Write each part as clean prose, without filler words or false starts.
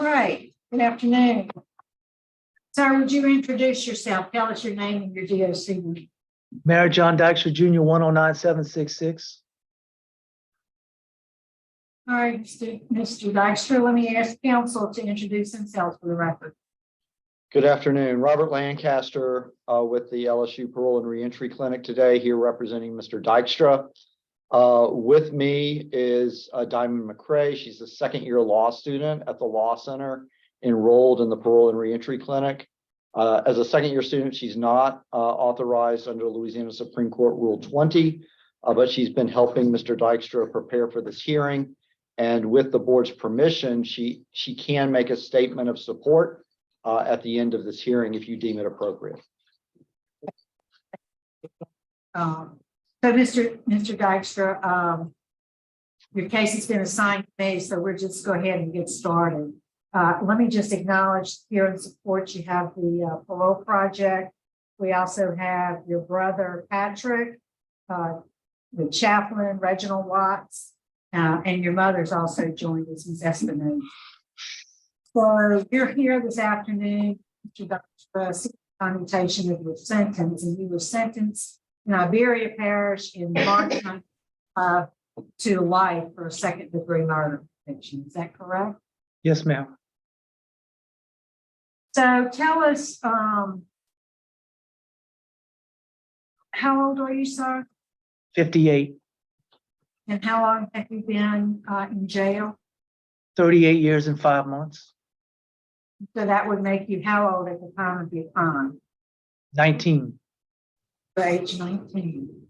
right, good afternoon. Sir, would you introduce yourself? Tell us your name and your DOC. Merritt Dykstra Jr. 109766. All right, Mr. Dykstra, let me ask counsel to introduce themselves for the record. Good afternoon, Robert Lancaster with the LSU Parole and Reentry Clinic today, here representing Mr. Dykstra. With me is Diamond McCrae. She's a second-year law student at the Law Center, enrolled in the Parole and Reentry Clinic. As a second-year student, she's not authorized under Louisiana Supreme Court Rule 20, but she's been helping Mr. Dykstra prepare for this hearing. And with the board's permission, she can make a statement of support at the end of this hearing if you deem it appropriate. So Mr. Dykstra, your case has been assigned to me, so we'll just go ahead and get started. Let me just acknowledge here in support, you have the parole project. We also have your brother, Patrick, the chaplain, Reginald Watts, and your mother's also joined us, Ms. Espinosa. So you're here this afternoon, Mr. Dykstra, commutation of your sentence, and you were sentenced in Iberia Parish in March to life for a second-degree murder conviction. Is that correct? Yes, ma'am. So tell us, how old are you, sir? 58, And how long have you been in jail? 38 years and 5 months. So that would make you how old at the time of your crime? 19. Age 19.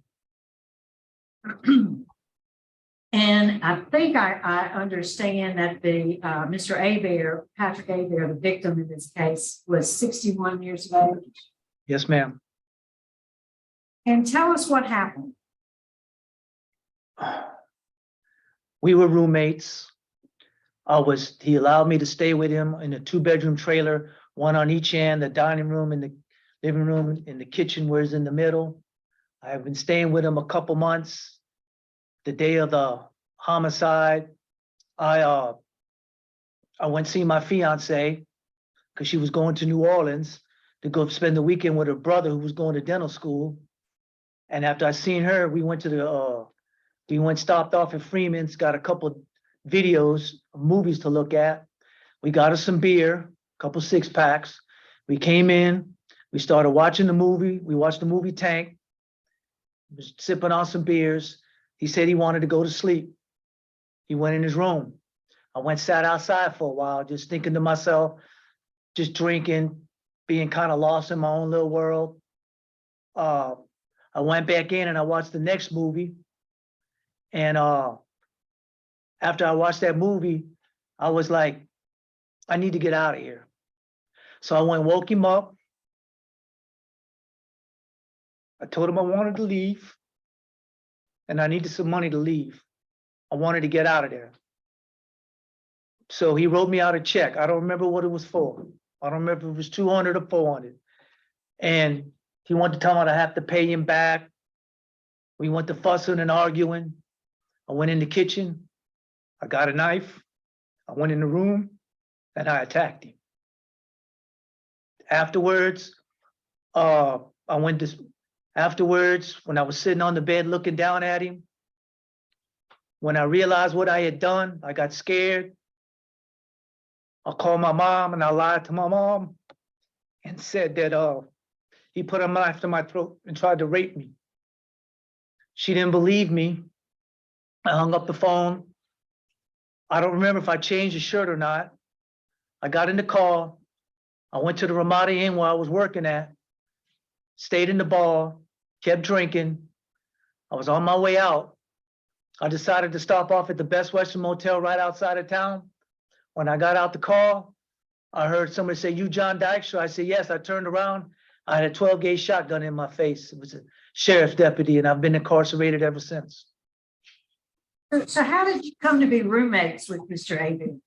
And I think I understand that the Mr. Hebert, Patrick Hebert, the victim in this case, was 61 years of age. Yes, ma'am. And tell us what happened. We were roommates. He allowed me to stay with him in a 2-bedroom trailer, one on each end, the dining room and the living room, and the kitchen was in the middle. I have been staying with him a couple months. The day of the homicide, I went to see my fiance because she was going to New Orleans to go spend the weekend with her brother who was going to dental school. And after I seen her, we went stopped off at Freeman's, got a couple videos of movies to look at. We got us some beer, a couple 6-packs. We came in, we started watching the movie. We watched the movie Tank, was sipping on some beers. He said he wanted to go to sleep. He went in his room. I went, sat outside for a while, just thinking to myself, just drinking, being kind of lost in my own little world. I went back in and I watched the next movie. And after I watched that movie, I was like, I need to get out of here. So I went and woke him up. I told him I wanted to leave and I needed some money to leave. I wanted to get out of there. So he wrote me out a check. I don't remember what it was for. I don't remember if it was 200 or 400. And he wanted to tell me I'd have to pay him back. We went to fussing and arguing. I went in the kitchen. I got a knife. I went in the room and I attacked him. Afterwards, when I was sitting on the bed looking down at him, when I realized what I had done, I got scared. I called my mom and I lied to my mom and said that he put a knife to my throat and tried to rape me. She didn't believe me. I hung up the phone. I don't remember if I changed the shirt or not. I got in the car. I went to the Ramada Inn where I was working at, stayed in the bar, kept drinking. I was on my way out. I decided to stop off at the Best Western Motel right outside of town. When I got out the car, I heard somebody say, "You John Dykstra?" I said, "Yes." I turned around. I had a 12-gauge shotgun in my face. It was a sheriff's deputy, and I've been incarcerated ever since. So how did you come to be roommates with Mr. Hebert?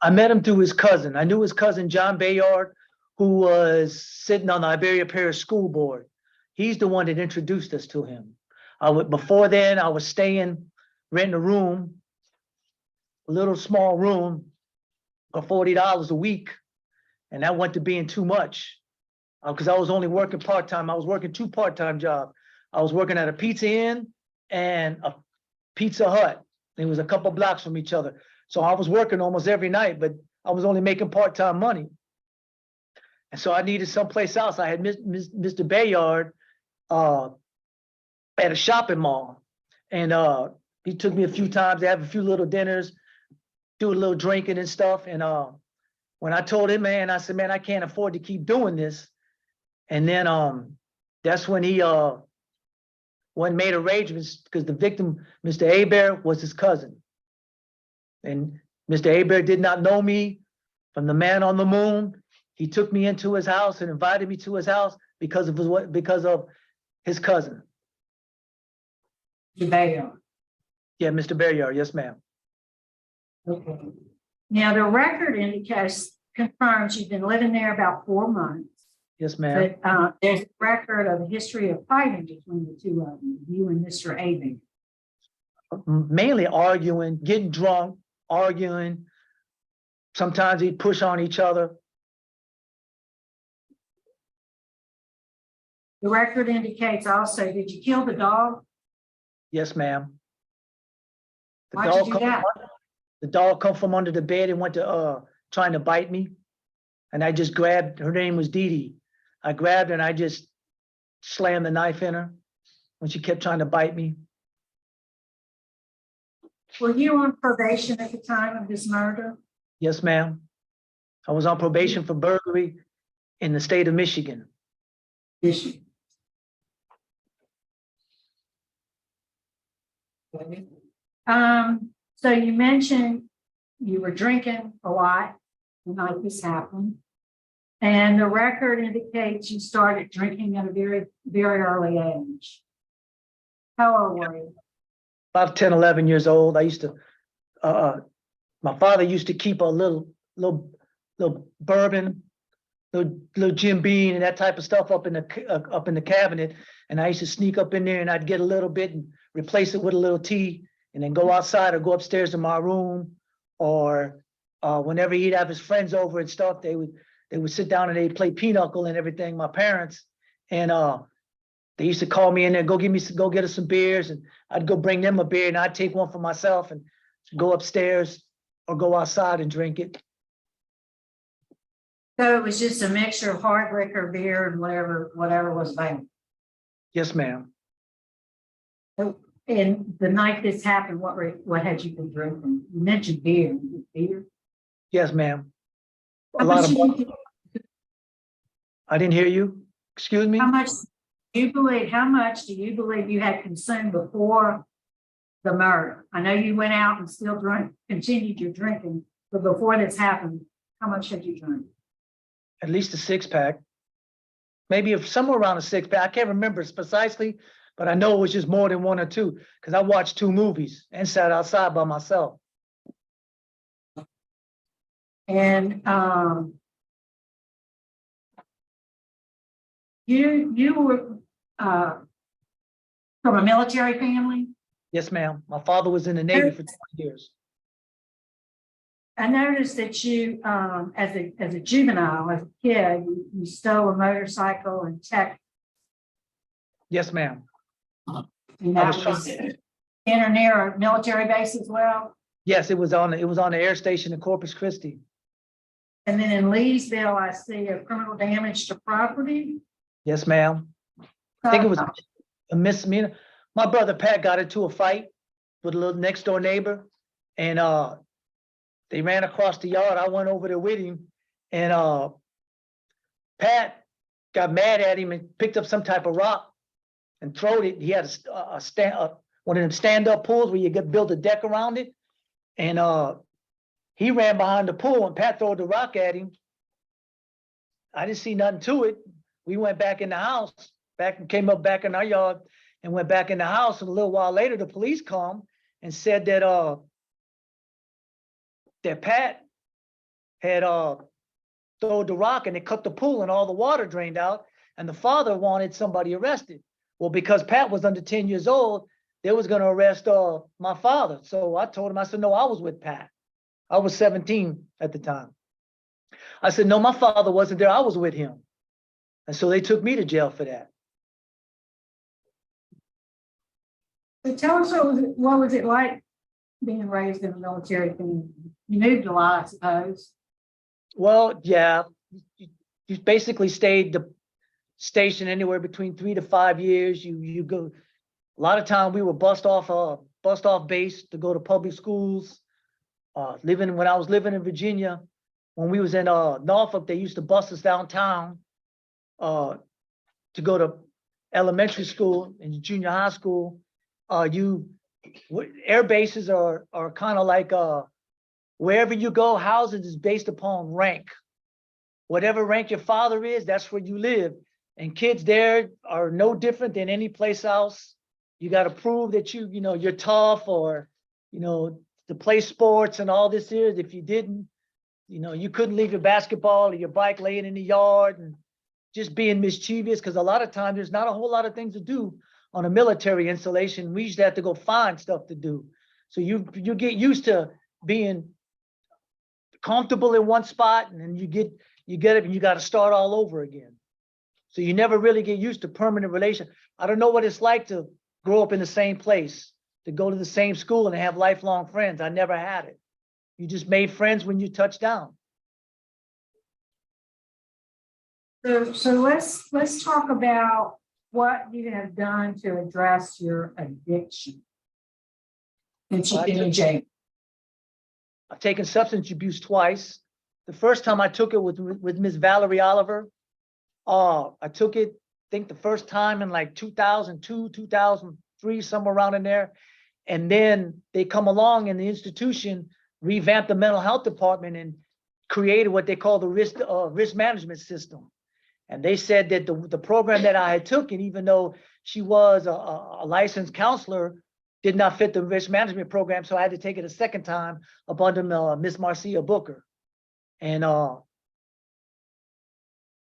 I met him through his cousin. I knew his cousin, John Bayard, who was sitting on the Iberia Parish School Board. He's the one that introduced us to him. Before then, I was renting a room, a little small room or $40 a week. And that went to being too much. Because I was only working part-time. I was working 2 part-time jobs. I was working at a Pizza Inn and a Pizza Hut. It was a couple blocks from each other. So I was working almost every night, but I was only making part-time money. And so I needed someplace else. I had Mr. Bayard at a shopping mall. And he took me a few times to have a few little dinners, do a little drinking and stuff. And when I told him, man, I said, man, I can't afford to keep doing this. And then that's when he made arrangements, because the victim, Mr. Hebert, was his cousin. And Mr. Hebert did not know me from the man on the moon. He took me into his house and invited me to his house because of his cousin. Bayard. Yeah, Mr. Bayard, yes, ma'am. Okay. Now, the record confirms you've been living there about 4 months. Yes, ma'am. But there's a record of a history of fighting between the two of you and Mr. Abing. Mainly arguing, getting drunk, arguing. Sometimes he'd push on each other. The record indicates also, did you kill the dog? Yes, ma'am. Why'd you do that? The dog come from under the bed and went to trying to bite me. And I just grabbed, her name was Dee Dee. I grabbed her and I just slammed the knife in her when she kept trying to bite me. Were you on probation at the time of this murder? Yes, ma'am. I was on probation for burglary in the state of Michigan. Michigan. So you mentioned you were drinking a lot the night this happened. And the record indicates you started drinking at a very, very early age. How old were you? About 10, 11 years old. I used to, my father used to keep a little bourbon, little Jim Beam and that type of stuff up in the cabinet. And I used to sneak up in there and I'd get a little bit and replace it with a little tea and then go outside or go upstairs to my room. Or whenever he'd have his friends over and stuff, they would sit down and they'd play pinochle and everything, my parents. And they used to call me in there, go get us some beers. And I'd go bring them a beer and I'd take one for myself and go upstairs or go outside and drink it. So it was just a mixture of hard liquor, beer, and whatever was available. Yes, ma'am. And the night this happened, what had you been drinking? You mentioned beer. Beer? Yes, ma'am. How much I didn't hear you. Excuse me? how much do you believe you had consumed before the murder? I know you went out and still continued your drinking, but before this happened, how much had you drank? At least a 6-pack. Maybe somewhere around a 6-pack. I can't remember precisely, but I know it was just more than 1 or 2 because I watched 2 movies and sat outside by myself. And you were from a military family? Yes, ma'am. My father was in the Navy for 20 years. I noticed that you, as a juvenile, as a kid, you stole a motorcycle in Texas. Yes, ma'am. And that was in or near a military base as well. Yes, it was on the air station in Corpus Christi. And then in Leesville, I see a criminal damage to property. Yes, ma'am. I think it was a misdemeanor. My brother Pat got into a fight with a little next door neighbor, and they ran across the yard. I went over there with him, and Pat got mad at him and picked up some type of rock and throwed it. He had one of them stand-up pools where you build a deck around it, and he ran behind the pool and Pat threw the rock at him. I didn't see nothing to it. We went back in the house, came up back in our yard and went back in the house. And a little while later, the police come and said that that Pat had thrown the rock and it cut the pool and all the water drained out. And the father wanted somebody arrested. Well, because Pat was under 10 years old, they was going to arrest my father. So I told him, I said, no, I was with Pat. I was 17 at the time. I said, no, my father wasn't there. I was with him. And so they took me to jail for that. So tell us what was it like being raised in a military family? You moved a lot, I suppose. Well, yeah, you basically stayed the station anywhere between 3 to 5 years. You go, a lot of time we were bust off base to go to public schools. When I was living in Virginia, when we was in Norfolk, they used to bus us downtown to go to elementary school and junior high school. Air bases are kind of like wherever you go, housing is based upon rank. Whatever rank your father is, that's where you live. And kids there are no different than any place else. You got to prove that you're tough, or to play sports and all this here. If you didn't, you couldn't leave your basketball or your bike laying in the yard and just being mischievous, because a lot of times there's not a whole lot of things to do on a military installation. We used to have to go find stuff to do. So you get used to being comfortable in one spot, and then you get it and you got to start all over again. So you never really get used to permanent relation. I don't know what it's like to grow up in the same place, to go to the same school and have lifelong friends. I never had it. You just made friends when you touched down. So let's talk about what you have done to address your addiction since you've been in jail. I've taken substance abuse twice. The first time I took it with Miss Valerie Oliver. I took it, I think the first time in like 2002, 2003, somewhere around in there. And then they come along in the institution, revamped the mental health department and created what they call the risk management system. And they said that the program that I had taken, even though she was a licensed counselor, did not fit the risk management program. So I had to take it a second time up under Miss Marcia Booker. And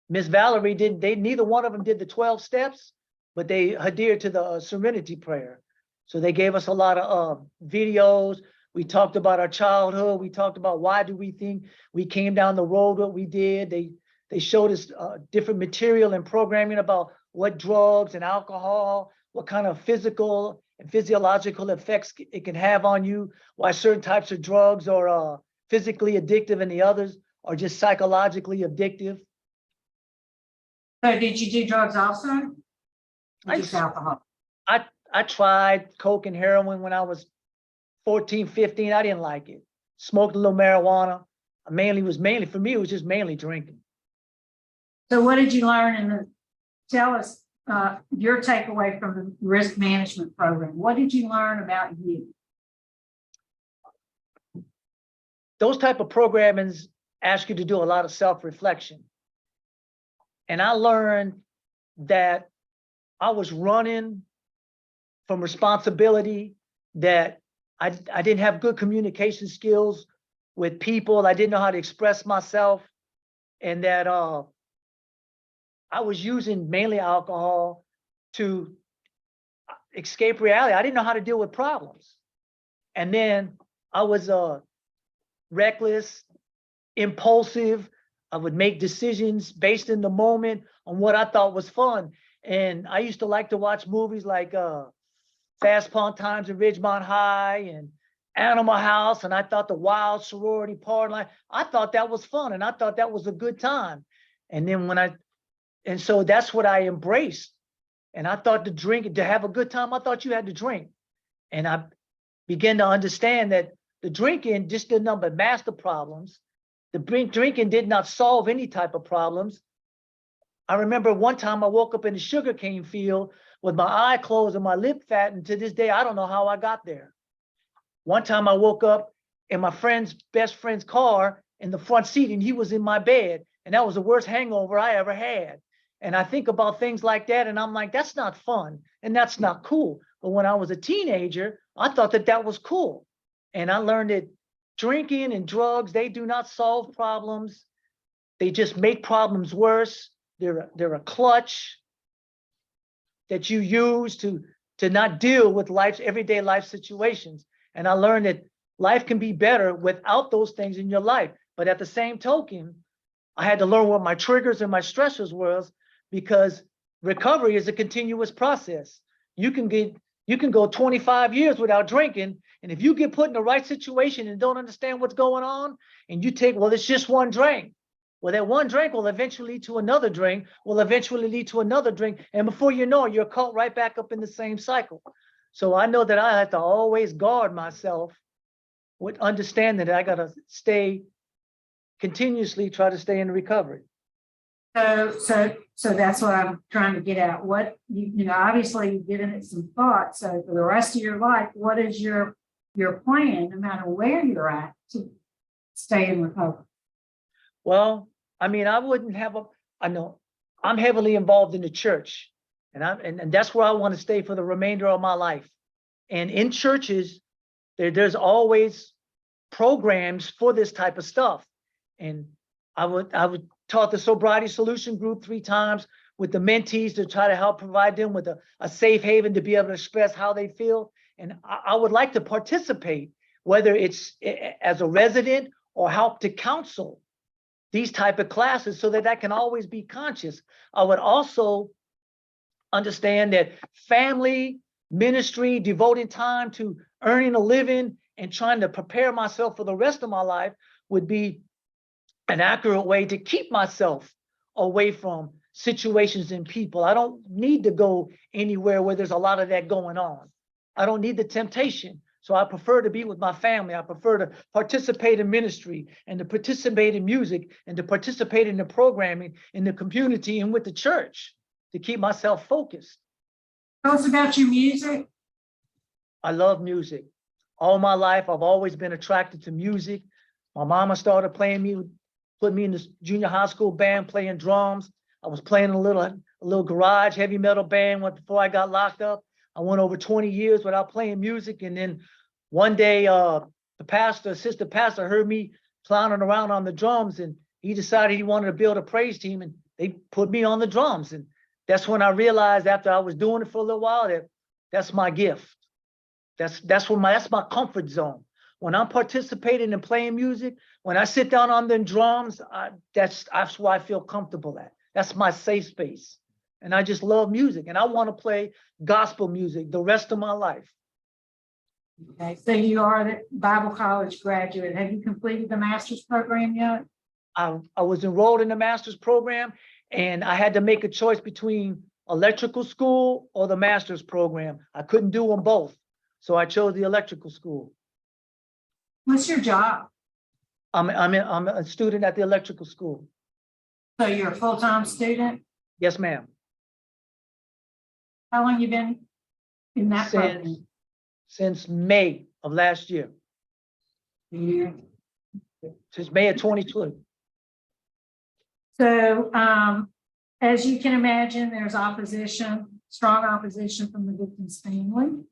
Miss Valerie neither one of them did the 12 steps, but they adhered to the Serenity Prayer. So they gave us a lot of videos. We talked about our childhood. We talked about why do we think we came down the road what we did. They showed us different material and programming about what drugs and alcohol, what kind of physical and physiological effects it can have on you, why certain types of drugs are physically addictive and the others are just psychologically addictive. So did you do drugs also? Or just alcohol? I tried coke and heroin when I was 14, 15. I didn't like it. Smoked a little marijuana. Mainly for me, it was just mainly drinking. So what did you learn? Tell us your takeaway from the risk management program. What did you learn about you? Those type of programmings ask you to do a lot of self-reflection. And I learned that I was running from responsibility, that I didn't have good communication skills with people. I didn't know how to express myself, and that I was using mainly alcohol to escape reality. I didn't know how to deal with problems. And then I was reckless, impulsive. I would make decisions based in the moment on what I thought was fun. And I used to like to watch movies like Fast Punk Times at Ridgemont High and Animal House. And I thought the Wild Sorority Party, I thought that was fun. And I thought that was a good time. And then and so that's what I embraced. And I thought to have a good time, I thought you had to drink. And I began to understand that the drinking just did not but mask the problems. The drinking did not solve any type of problems. I remember one time I woke up in a sugarcane field with my eye closed and my lip fat, and to this day, I don't know how I got there. One time I woke up in my best friend's car in the front seat, and he was in my bed, and that was the worst hangover I ever had. And I think about things like that, and I'm like, that's not fun, and that's not cool. But when I was a teenager, I thought that was cool. And I learned that drinking and drugs, they do not solve problems. They just make problems worse. They're a clutch that you use to not deal with everyday life situations. And I learned that life can be better without those things in your life. But at the same token, I had to learn what my triggers and my stressors was, because recovery is a continuous process. You can go 25 years without drinking. And if you get put in the right situation and don't understand what's going on, and you take, well, it's just one drink. Well, that one drink will eventually lead to another drink, will eventually lead to another drink. And before you know it, you're caught right back up in the same cycle. So I know that I have to always guard myself with understanding that I got to continuously try to stay in recovery. So that's what I'm trying to get at. What, obviously you've given it some thought. So for the rest of your life, what is your plan, no matter where you're at, to stay in recovery? Well, I mean, I know I'm heavily involved in the church, and that's where I want to stay for the remainder of my life. And in churches, there's always programs for this type of stuff. And I would taught the sobriety solution group 3 times with the mentees to try to help provide them with a safe haven to be able to express how they feel. And I would like to participate, whether it's as a resident or help to counsel these type of classes, so that I can always be conscious. I would also understand that family, ministry, devoting time to earning a living and trying to prepare myself for the rest of my life would be an accurate way to keep myself away from situations and people. I don't need to go anywhere where there's a lot of that going on. I don't need the temptation. So I prefer to be with my family. I prefer to participate in ministry and to participate in music and to participate in the programming in the community and with the church to keep myself focused. Tell us about your music. I love music. All my life, I've always been attracted to music. My mama started put me in this junior high school band playing drums. I was playing a little garage heavy metal band before I got locked up. I went over 20 years without playing music. And then one day, assistant pastor heard me clowning around on the drums, and he decided he wanted to build a praise team, and they put me on the drums. And that's when I realized, after I was doing it for a little while, that that's my gift. That's my comfort zone. When I'm participating and playing music, when I sit down on the drums, that's where I feel comfortable at. That's my safe space. And I just love music, and I want to play gospel music the rest of my life. Okay, so you are the Bible college graduate. Have you completed the master's program yet? I was enrolled in the master's program, and I had to make a choice between electrical school or the master's program. I couldn't do them both, so I chose the electrical school. What's your job? I'm a student at the electrical school. So you're a full-time student? Yes, ma'am. How long you been in that program? Since May of last year. Yeah. Since May of 2020. So as you can imagine, there's opposition, strong opposition from the victim's family.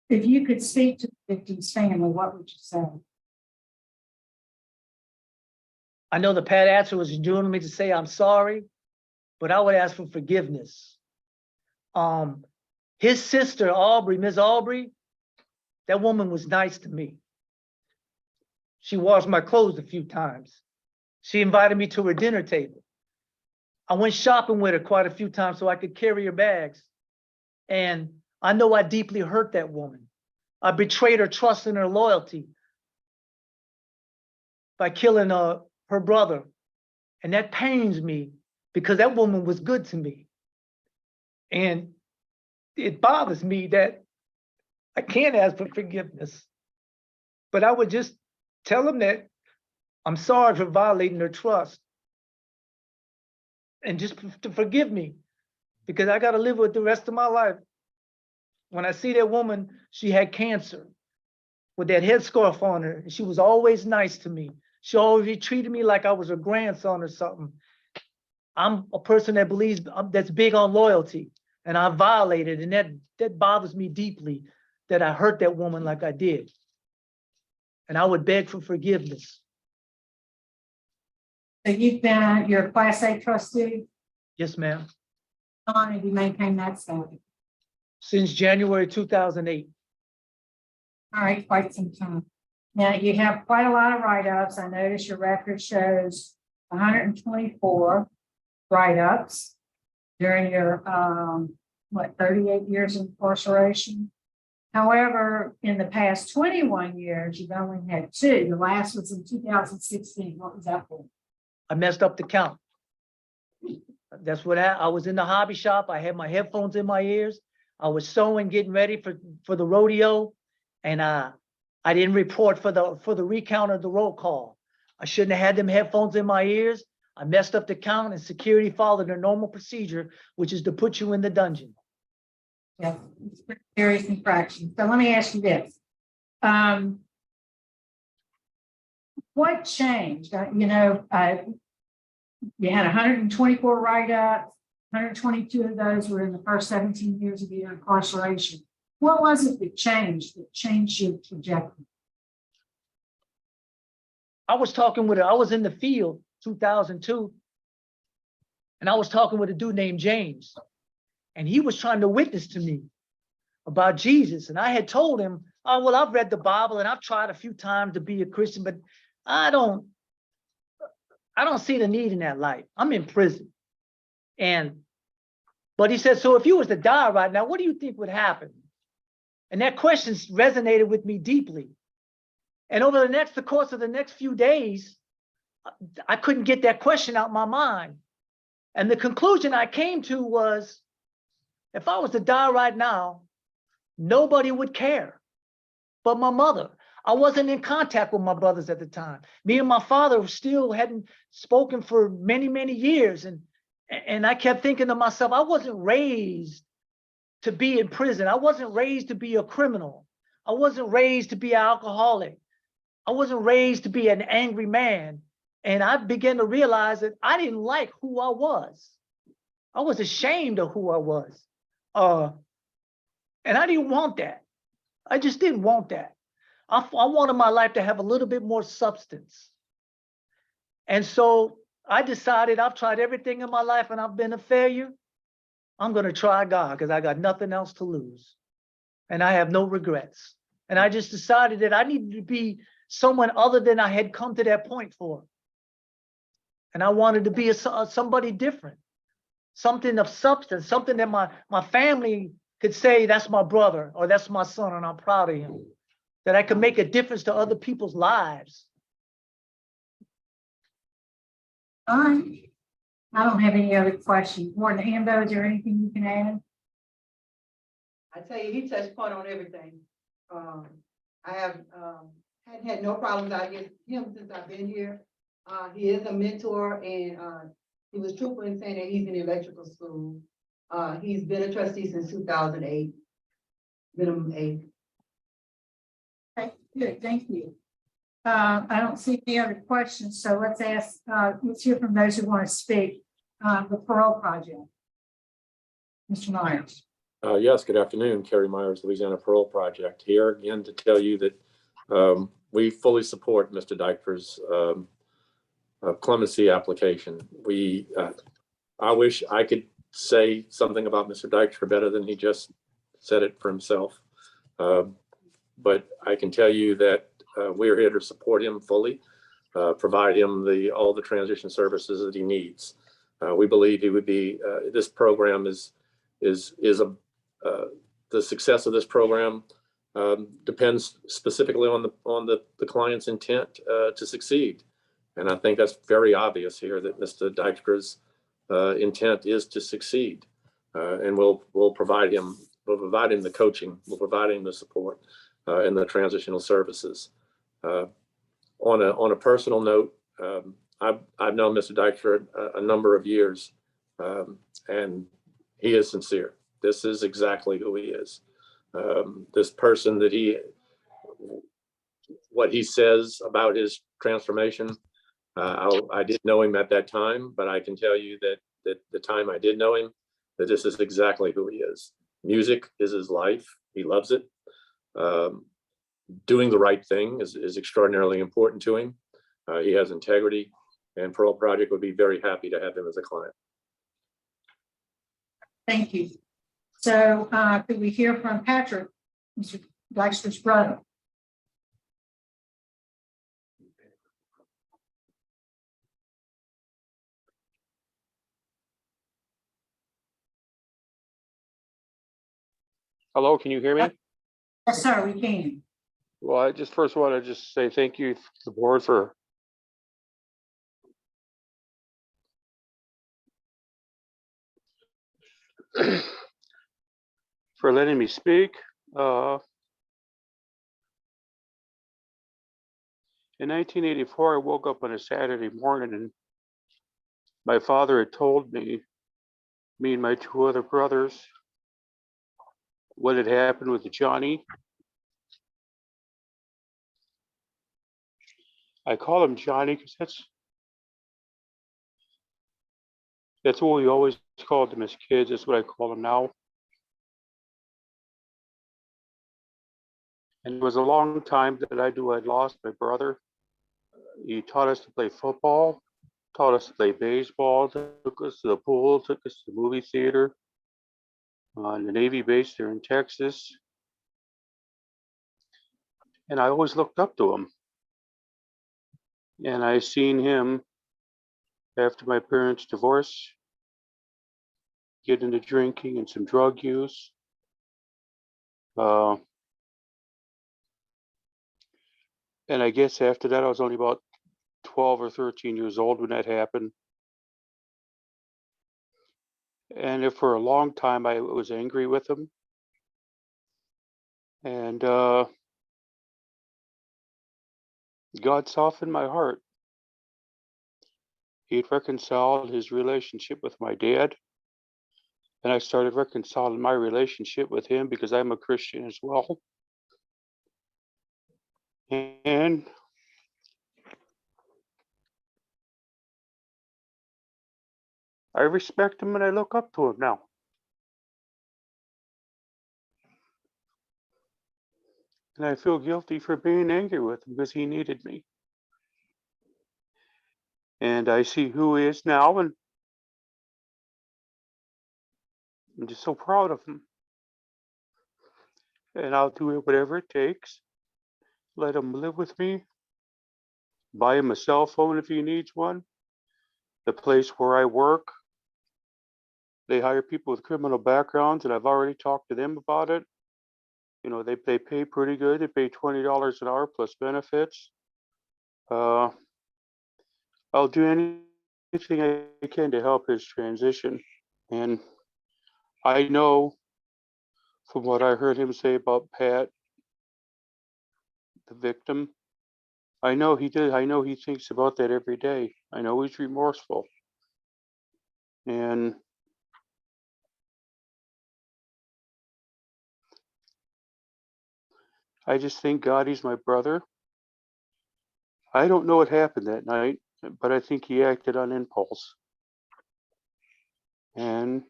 If you could speak to the victim's family, what would you say? I know the pat answer was doing me to say I'm sorry, but I would ask for forgiveness. His sister, Aubrey, Ms. Aubrey, that woman was nice to me. She washed my clothes a few times. She invited me to her dinner table. I went shopping with her quite a few times so I could carry her bags. And I know I deeply hurt that woman. I betrayed her trust and her loyalty by killing her brother. And that pains me because that woman was good to me. And it bothers me that I can't ask for forgiveness. But I would just tell them that I'm sorry for violating her trust. And just to forgive me, because I got to live with the rest of my life. When I see that woman, she had cancer with that headscarf on her. And she was always nice to me. She always treated me like I was her grandson or something. I'm a person that believes, that's big on loyalty, and I violated, and that bothers me deeply, that I hurt that woman like I did. And I would beg for forgiveness. So you're a Class A trustee? Yes, ma'am. How long have you maintained that status? Since January 2008. All right, quite some time. Now, you have quite a lot of write-ups. I notice your record shows 124 write-ups during your, 38 years of incarceration. However, in the past 21 years, you've only had 2. The last was in 2016. What was that for? I messed up the count. That's what I was in the hobby shop. I had my headphones in my ears. I was sewing, getting ready for the rodeo, and I didn't report for the recount of the roll call. I shouldn't have had them headphones in my ears. I messed up the count, and security followed their normal procedure, which is to put you in the dungeon. Yeah, it's a pretty serious infraction. So let me ask you this. What changed? You had 124 write-ups, 122 of those were in the first 17 years of your incarceration. What was it that changed your trajectory? I was in the field 2002, and I was talking with a dude named James, and he was trying to witness to me about Jesus. And I had told him, oh, well, I've read the Bible and I've tried a few times to be a Christian, but I don't see the need in that life. I'm in prison. But he said, so if you was to die right now, what do you think would happen? And that question resonated with me deeply. And over the course of the next few days, I couldn't get that question out of my mind. And the conclusion I came to was, if I was to die right now, nobody would care but my mother. I wasn't in contact with my brothers at the time. Me and my father still hadn't spoken for many, many years. And I kept thinking to myself, I wasn't raised to be in prison. I wasn't raised to be a criminal. I wasn't raised to be an alcoholic. I wasn't raised to be an angry man. And I began to realize that I didn't like who I was. I was ashamed of who I was. And I didn't want that. I just didn't want that. I wanted my life to have a little bit more substance. And so I decided, I've tried everything in my life and I've been a failure. I'm going to try God because I got nothing else to lose. And I have no regrets. And I just decided that I needed to be someone other than I had come to that point for. And I wanted to be somebody different, something of substance, something that my family could say, that's my brother or that's my son and I'm proud of him, that I could make a difference to other people's lives. All right. I don't have any other questions. Warden Ambo, is there anything you can add? I tell you, he touched point on everything. I have hadn't had no problems out with him since I've been here. He is a mentor, and he was truthful in saying that he's in electrical school. He's been a trustee since 2008, minimum age. Okay, good, thank you. I don't see any other questions, so let's hear from those who want to speak. The parole project. Mr. Myers. Yes, good afternoon. Kerry Myers, Louisiana Parole Project, here again to tell you that we fully support Mr. Dykstra's clemency application. I wish I could say something about Mr. Dykstra better than he just said it for himself. But I can tell you that we're here to support him fully, provide him all the transition services that he needs. We believe he would be. This program is the success of this program depends specifically on the client's intent to succeed, and I think that's very obvious here that Mr. Dykstra's intent is to succeed, and we'll provide him the coaching, we'll provide him the support and the transitional services. On a personal note, I've known Mr. Dykstra a number of years, and he is sincere. This is exactly who he is. This person what he says about his transformation, I didn't know him at that time, but I can tell you that the time I did know him, that this is exactly who he is. Music is his life. He loves it. Doing the right thing is extraordinarily important to him. He has integrity, and Parole Project would be very happy to have him as a client. Thank you. So could we hear from Patrick, Mr. Dykstra's brother? Hello, can you hear me? Yes, sir, we can. Well, I just first want to just say thank you to the board for for letting me speak. In 1984, I woke up on a Saturday morning and my father had told me and my two other brothers, what had happened with Johnny. I call him Johnny because that's what we always called him as kids. That's what I call him now. And it was a long time that I'd lost my brother. He taught us to play football, taught us to play baseball, took us to the pool, took us to the movie theater on the Navy base there in Texas. And I always looked up to him. And I seen him after my parents' divorce get into drinking and some drug use. And I guess after that, I was only about 12 or 13 years old when that happened. And for a long time, I was angry with him. And God softened my heart. He had reconciled his relationship with my dad. And I started reconciling my relationship with him because I'm a Christian as well. And I respect him and I look up to him now. And I feel guilty for being angry with him because he needed me. And I see who he is now, and I'm just so proud of him. And I'll do whatever it takes. Let him live with me. Buy him a cell phone if he needs one. The place where I work, they hire people with criminal backgrounds, and I've already talked to them about it. You know, they pay pretty good. They pay $20 an hour plus benefits. I'll do anything I can to help his transition. And I know from what I heard him say about Pat, the victim, I know he did. I know he thinks about that every day. I know he's remorseful. And I just thank God he's my brother. I don't know what happened that night, but I think he acted on impulse. And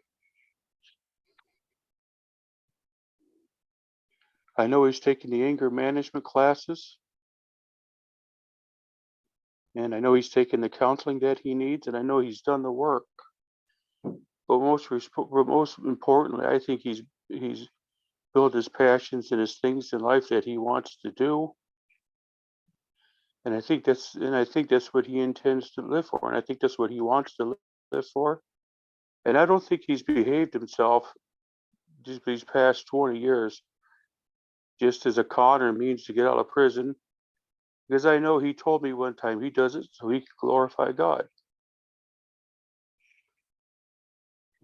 I know he's taking the anger management classes. And I know he's taken the counseling that he needs, and I know he's done the work. But most importantly, I think he's built his passions and his things in life that he wants to do. And I think that's what he intends to live for, and I think that's what he wants to live for. And I don't think he's behaved himself just these past 20 years just as a con or means to get out of prison, because I know he told me one time he does it so he can glorify God.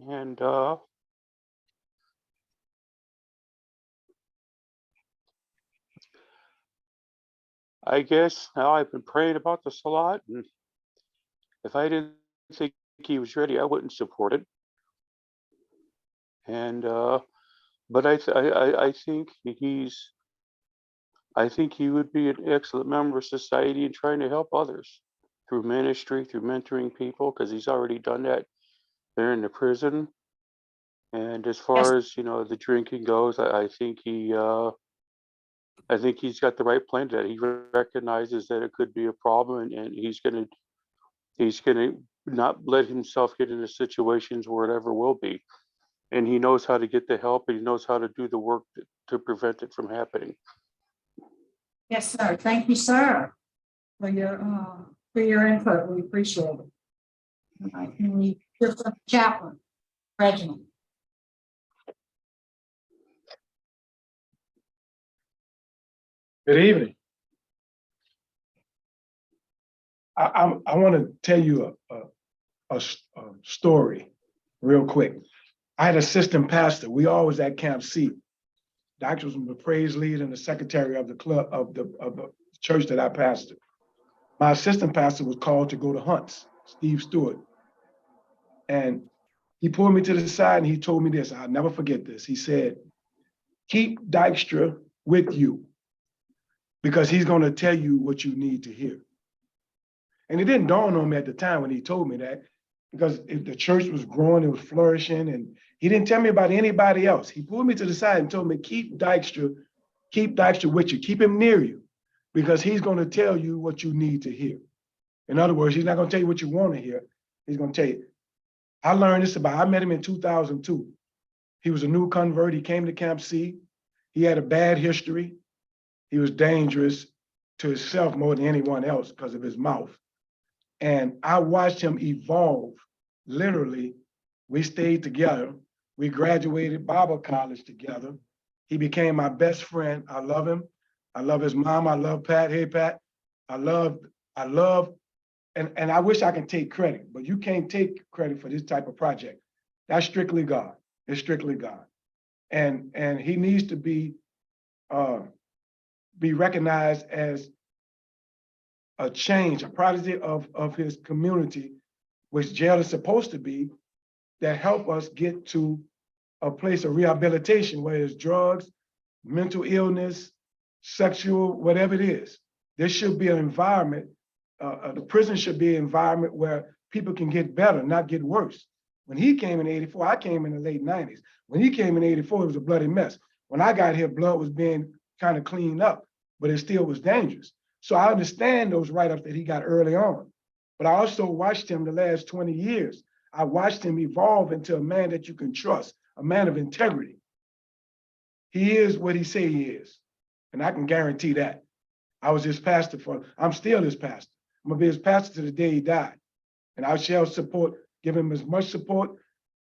And I guess now I've been praying about this a lot, and if I didn't think he was ready, I wouldn't support it. And but I think I think he would be an excellent member of society and trying to help others through ministry, through mentoring people, because he's already done that there in the prison. And as far as the drinking goes, I think he's got the right plan. That he recognizes that it could be a problem, and he's gonna not let himself get into situations where it ever will be. And he knows how to get the help, and he knows how to do the work to prevent it from happening. Yes, sir. Thank you, sir, for your input. We appreciate it. All right, can we hear from the chaplain, Reginald? Good evening. I want to tell you a story real quick. I had an assistant pastor. We always at Camp C. Doctor was the praise lead and the secretary of the club of the church that I pastored. My assistant pastor was called to go to Hunts, Steve Stewart. And he pulled me to the side and he told me this. I'll never forget this. He said, keep Dykstra with you because he's going to tell you what you need to hear. And it didn't dawn on me at the time when he told me that, because the church was growing, it was flourishing, and he didn't tell me about anybody else. He pulled me to the side and told me, keep Dykstra with you, keep him near you, because he's going to tell you what you need to hear. In other words, he's not going to tell you what you want to hear. He's going to tell you. I met him in 2002. He was a new convert. He came to Camp C. He had a bad history. He was dangerous to himself more than anyone else because of his mouth. And I watched him evolve. Literally, we stayed together. We graduated Bible college together. He became my best friend. I love him. I love his mom. I love Pat. Hey, Pat. I love, and I wish I could take credit, but you can't take credit for this type of project. That's strictly God. It's strictly God. And he needs to be recognized as a change, a prodigy of his community, which jail is supposed to be, that help us get to a place of rehabilitation, whether it's drugs, mental illness, sexual, whatever it is. There should be an environment, the prison should be an environment where people can get better, not get worse. When he came in 84, I came in the late 90s. When he came in 84, it was a bloody mess. When I got here, blood was being kind of cleaned up, but it still was dangerous. So I understand those write-ups that he got early on, but I also watched him the last 20 years. I watched him evolve into a man that you can trust, a man of integrity. He is what he say he is, and I can guarantee that. I was his pastor I'm still his pastor. I'm gonna be his pastor to the day he died. And I shall give him as much support.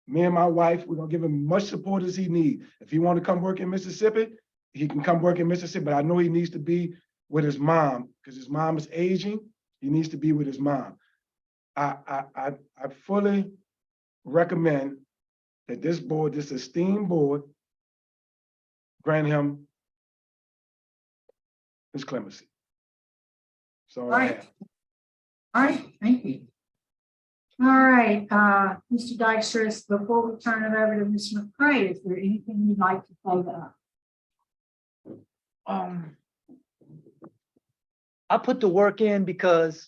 Me and my wife, we're gonna give him much support as he needs. If he wanna come work in Mississippi, he can come work in Mississippi, but I know he needs to be with his mom, because his mom is aging. He needs to be with his mom. I fully recommend that this board, this esteemed board, grant him his clemency. So All right. All right, thank you. All right, Mr. Dykstra, before we turn it over to Ms. McCray, is there anything you'd like to say about? I put the work in because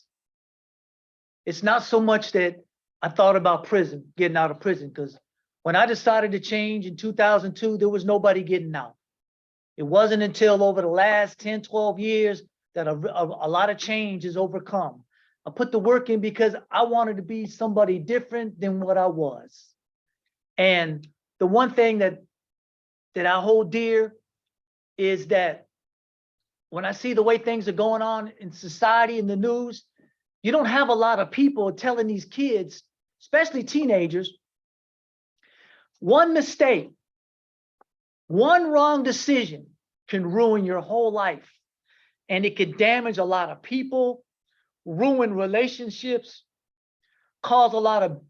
it's not so much that I thought about prison, getting out of prison, because when I decided to change in 2002, there was nobody getting out. It wasn't until over the last 10, 12 years that a lot of change is overcome. I put the work in because I wanted to be somebody different than what I was. And the one thing that I hold dear is that when I see the way things are going on in society, in the news, you don't have a lot of people telling these kids, especially teenagers, one mistake, one wrong decision can ruin your whole life. And it could damage a lot of people, ruin relationships, cause a lot of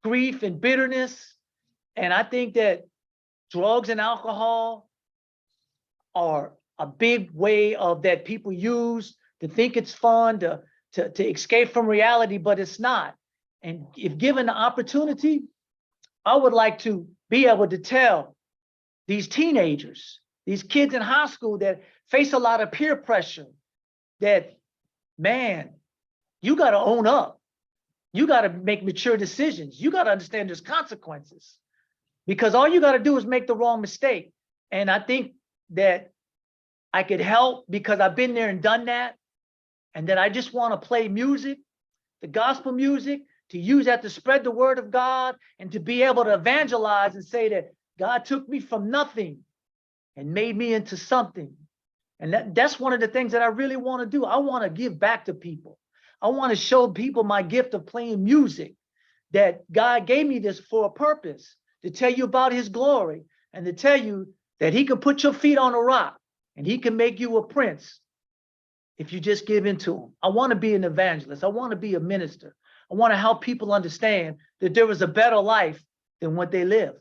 grief and bitterness. And I think that drugs and alcohol are a big way of that people use to think it's fun to escape from reality, but it's not. And if given the opportunity, I would like to be able to tell these teenagers, these kids in high school that face a lot of peer pressure, that, man, you got to own up. You got to make mature decisions. You got to understand there's consequences, because all you got to do is make the wrong mistake. And I think that I could help because I've been there and done that. And that I just want to play music, the gospel music to use that to spread the word of God and to be able to evangelize and say that God took me from nothing and made me into something. And that's one of the things that I really want to do. I want to give back to people. I want to show people my gift of playing music, that God gave me this for a purpose, to tell you about his glory and to tell you that he can put your feet on a rock and he can make you a prince if you just give in to him. I want to be an evangelist. I want to be a minister. I want to help people understand that there is a better life than what they live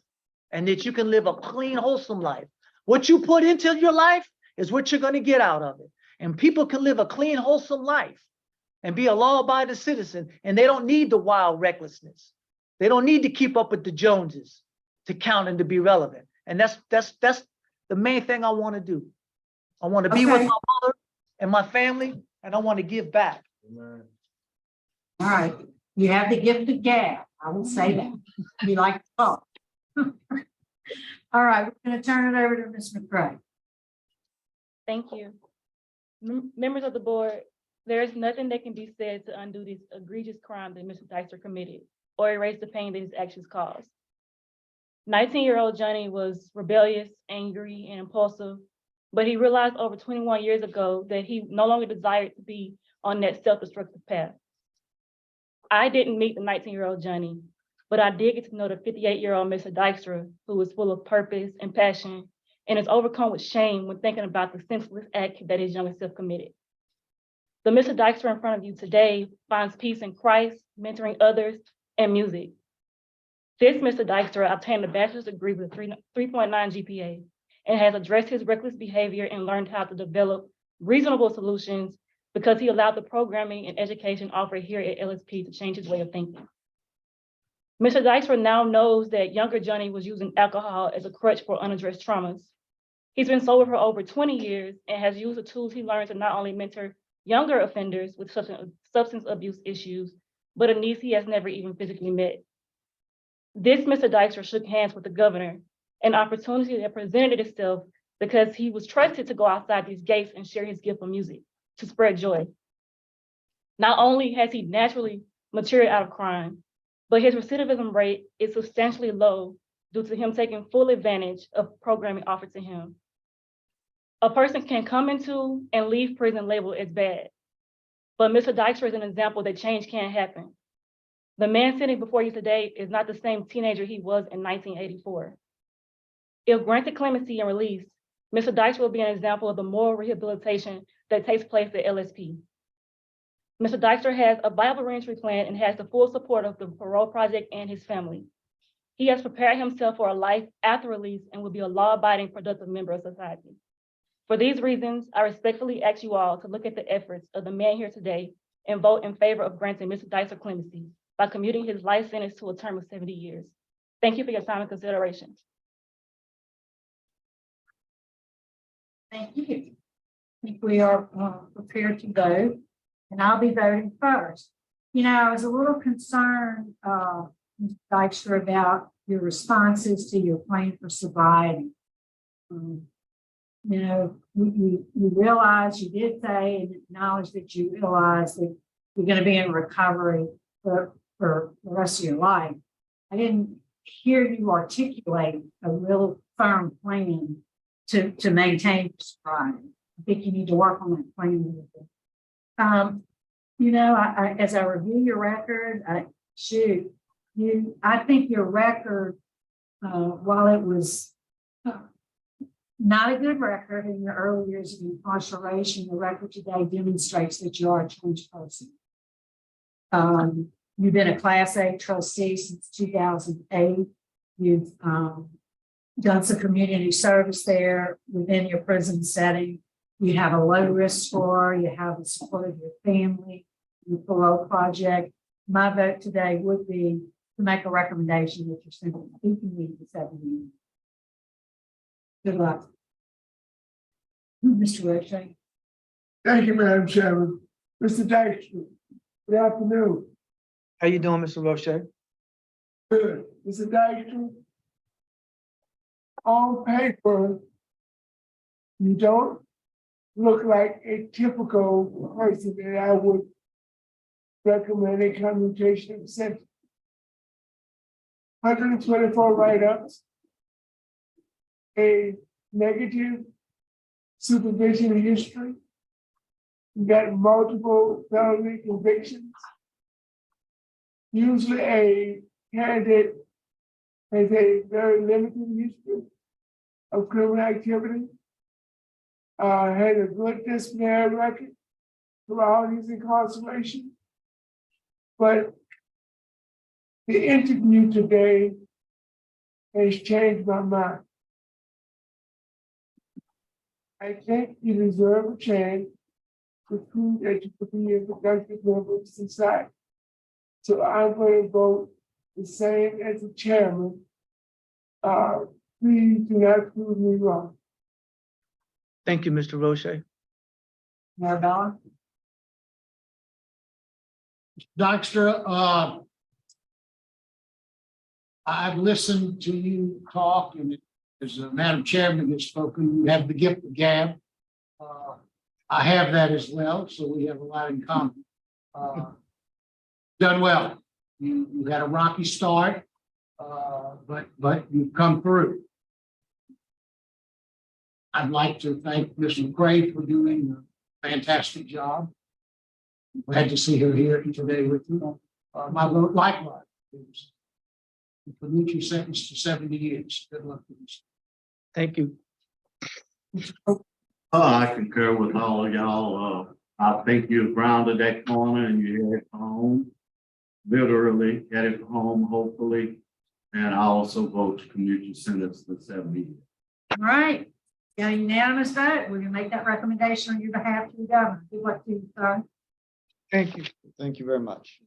and that you can live a clean, wholesome life. What you put into your life is what you're going to get out of it. And people can live a clean, wholesome life and be a law-abiding citizen, and they don't need the wild recklessness. They don't need to keep up with the Joneses to count and to be relevant. And that's the main thing I want to do. I want to be with Okay. my mother and my family, and I want to give back. All right, you have the gift of gab. I will say that. You like to talk. All right, we're going to turn it over to Ms. McCray. Thank you. Members of the board, there is nothing that can be said to undo this egregious crime that Mr. Dykstra committed or erase the pain that his actions caused. 19-year-old Johnny was rebellious, angry, and impulsive, but he realized over 21 years ago that he no longer desired to be on that self-destructive path. I didn't meet the 19-year-old Johnny, but I did get to know the 58-year-old Mr. Dykstra, who was full of purpose and passion and is overcome with shame when thinking about the senseless act that his younger self committed. The Mr. Dykstra in front of you today finds peace in Christ, mentoring others, and music. This Mr. Dykstra obtained a bachelor's degree with a 3.9 GPA and has addressed his reckless behavior and learned how to develop reasonable solutions because he allowed the programming and education offered here at LSP to change his way of thinking. Mr. Dykstra now knows that younger Johnny was using alcohol as a crutch for unaddressed traumas. He's been sober for over 20 years and has used the tools he learned to not only mentor younger offenders with substance abuse issues, but a niece he has never even physically met. This Mr. Dykstra shook hands with the governor, an opportunity that presented itself because he was trusted to go outside these gates and share his gift of music to spread joy. Not only has he naturally matured out of crime, but his recidivism rate is substantially low due to him taking full advantage of programming offered to him. A person can come into and leave prison labeled as bad, but Mr. Dykstra is an example that change can happen. The man sitting before you today is not the same teenager he was in 1984. If granted clemency and release, Mr. Dykstra will be an example of the moral rehabilitation that takes place at LSP. Mr. Dykstra has a viable reentry plan and has the full support of the parole project and his family. He has prepared himself for a life after release and will be a law-abiding, productive member of society. For these reasons, I respectfully ask you all to look at the efforts of the man here today and vote in favor of granting Mr. Dykstra clemency by commuting his life sentence to a term of 70 years. Thank you for your time and consideration. Thank you. I think we are prepared to vote, and I'll be voting first. You know, I was a little concerned, Mr. Dykstra, about your responses to your plan for sobriety. You know, you realize, you did say and acknowledge that you realize that you're going to be in recovery for the rest of your life. I didn't hear you articulate a real firm plan to maintain sobriety. I think you need to work on that plan a little bit. You know, I as I review your record, I think your record, while it was not a good record in your early years of incarceration, the record today demonstrates that you are a changed person. You've been a Class A trustee since 2008. You've done some community service there within your prison setting. You have a low risk score. You have the support of your family, the parole project. My vote today would be to make a recommendation that you're simply keeping me for 7 years. Good luck. Mr. Roche. Thank you, Madam Chairman. Mr. Dykstra, good afternoon. How you doing, Mr. Roche? Good. Mr. Dykstra, on paper, you don't look like a typical person that I would recommended commutation of sentence. 124 write-ups. A negative supervision history. We got multiple felony convictions. Usually a candidate has a very limited history of criminal activity. Had a good disciplinary record throughout his incarceration. But the interview today has changed my mind. I think you deserve a chance to prove that you could be a productive member of society. So I'm going to vote the same as the chairman. Please do not prove me wrong. Thank you, Mr. Roche. Marabella? Dykstra, I've listened to you talk, and as Madam Chairman has spoken, you have the gift of gab. I have that as well, so we have a lot in common. Done well. You had a rocky start, but you've come through. I'd like to thank Ms. McCray for doing a fantastic job. Glad to see her here today with you. My vote likewise. Panucci sentenced to 70 years. Good luck to you. Thank you. I concur with all of y'all. I think you've grounded that corner and you're headed home. Literally headed home, hopefully. And I also vote to commute your sentence to 70 years. All right, got a unanimous vote. We're gonna make that recommendation on your behalf to the governor. Good luck to you, sir. Thank you. Thank you very much.